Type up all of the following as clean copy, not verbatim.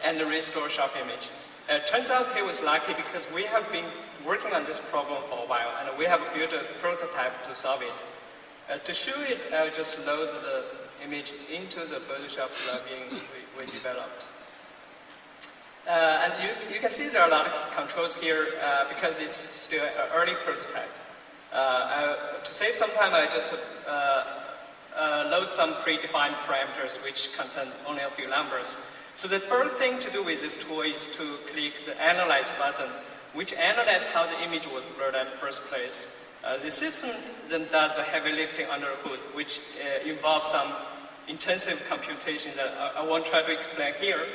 and restore sharp image. Turns out he was lucky because we have been working on this problem for a while, and we have built a prototype to solve it. To show it, I'll just load the image into the Photoshop plugin we developed. And you can see there are a lot of controls here because it's still an early prototype. To save some time, I just load some predefined parameters which contain only a few numbers. So the first thing to do with this tool is to click the Analyze button, which analyzes how the image was blurred at the first place. The system then does the heavy lifting under the hood, which involves some intensive computation that I won't try to explain here.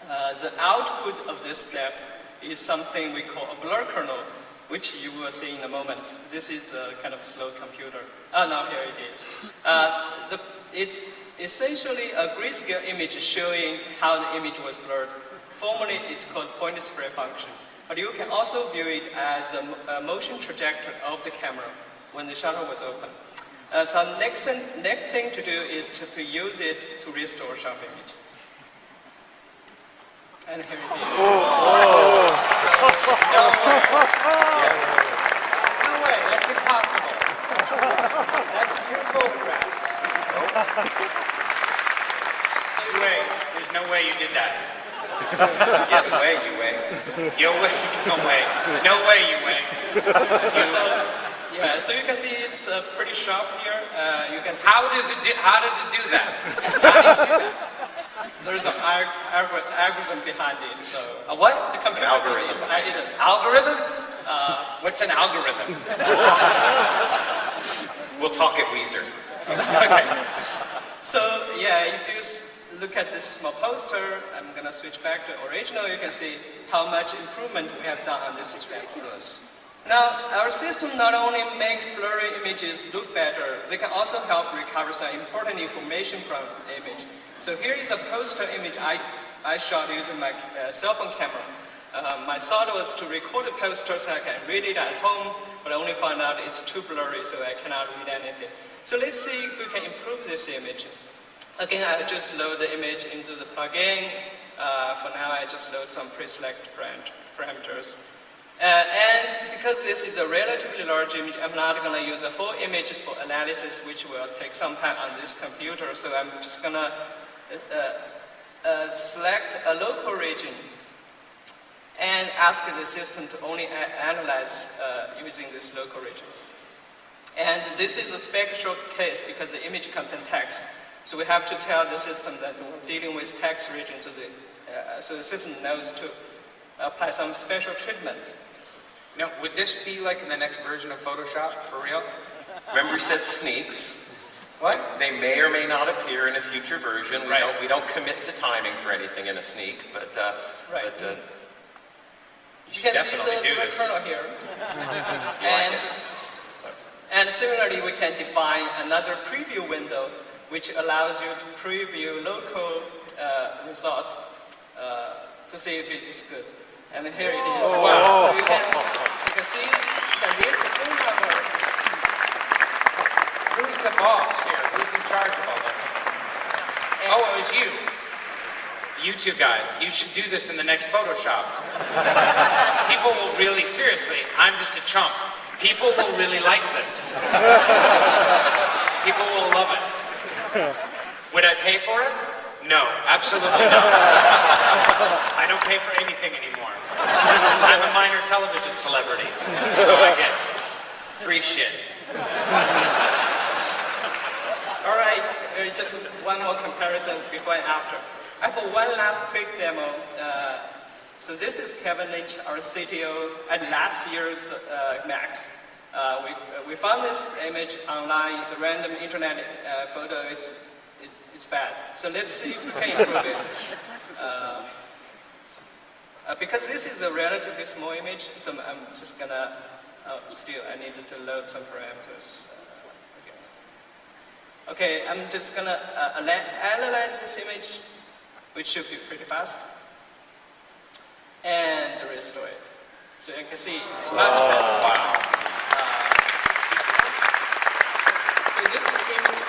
The output of this step is something we call a blur kernel, which you will see in a moment. This is a kind of slow computer. Oh, no, here it is. It's essentially a grayscale image showing how the image was blurred. Formally, it's called point spray function. But you can also view it as a motion trajectory of the camera when the shutter was open. So next thing to do is to use it to restore sharp image. And here it is. No way. Yes. No way, that's impossible. That's two photographs. Wait, there's no way you did that. Yes, way, you way. You way, no way. No way, you way. Yeah, so you can see it's pretty sharp here. You can see. How does it do that? There's an algorithm behind it. So a what? The computer algorithm. I didn't. Algorithm? What's an algorithm? We'll talk at Weezer. Okay. So yeah, if you look at this small poster, I'm gonna switch back to original. You can see how much improvement we have done on this example. Now, our system not only makes blurry images look better, they can also help recover some important information from the image. So here is a poster image I shot using my cell phone camera. My thought was to record the poster so I can read it at home, but I only found out it's too blurry, so I cannot read anything. So let's see if we can improve this image. Again, I just load the image into the plugin. For now, I just load some pre-select parameters. And because this is a relatively large image, I'm not going to use a whole image for analysis, which will take some time on this computer. So I'm just going to select a local region and ask the system to only analyze using this local region. And this is a spectral case because the image contains text. So we have to tell the system that we're dealing with text regions, so the system knows to apply some special treatment. Now, would this be like in the next version of Photoshop, for real? Remember we said sneaks? What? They may or may not appear in a future version. Right. We don't commit to timing for anything in a sneak, but Right. you can see definitely do the this. kernel here. And And similarly, we can define another preview window, which allows you to preview local results to see if it is good. And here it is. Oh, wow. So you can see, you can read the full number. Who's the boss here? Who's in charge of all this? Oh, it was you. You two guys. You should do this in the next Photoshop. People will really, seriously, I'm just a chump. People will really like this. People will love it. Would I pay for it? No, absolutely not. I don't pay for anything anymore. I'm a minor television celebrity, so I get free shit. All right, just one more comparison before and after. I have one last quick demo. So this is Kevin Lynch, our CTO, at last year's Max. We found this image online. It's a random internet photo. It's bad. So let's see if we can improve it. Because this is a relatively small image, so I'm just gonna, still I needed to load some parameters. Okay, I'm just gonna analyze this image, which should be pretty fast, and restore it. So you can see it's much better. Wow. So this is the image.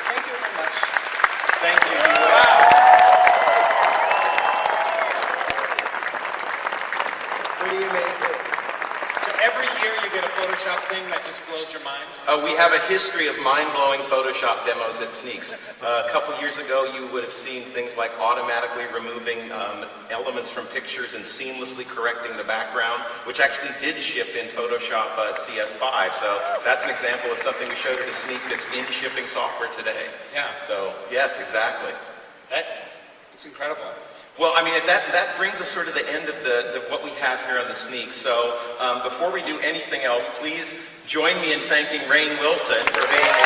Thank you very much. Thank you. Wow. have a history of mind-blowing Photoshop demos at Sneaks. A couple years ago, you would have seen things like automatically removing elements from pictures and seamlessly correcting the background, which actually did ship in Photoshop CS5. So that's an example of something we showed at a Sneak that's in shipping software today. Yeah. So, yes, exactly. It's incredible. Well, I mean, that brings us sort of the end of what we have here on the Sneak. So before we do anything else, please join me in thanking Rainn Wilson for being a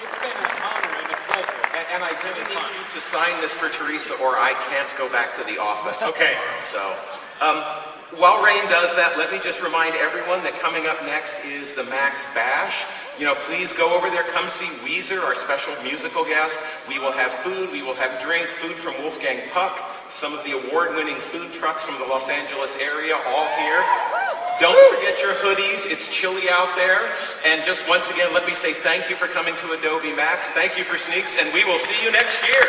It's been an honor and a pleasure. and I really need you to sign this for Teresa or I can't go back to the office. Okay. So while Rainn does that, let me just remind everyone that coming up next is the Max Bash. You know, please go over there, come see Weezer, our special musical guest. We will have food, we will have drink, food from Wolfgang Puck, some of the award-winning food trucks from the Los Angeles area, all here. Don't forget your hoodies, it's chilly out there. And just once again, let me say thank you for coming to Adobe Max, thank you for Sneaks, and we will see you next year.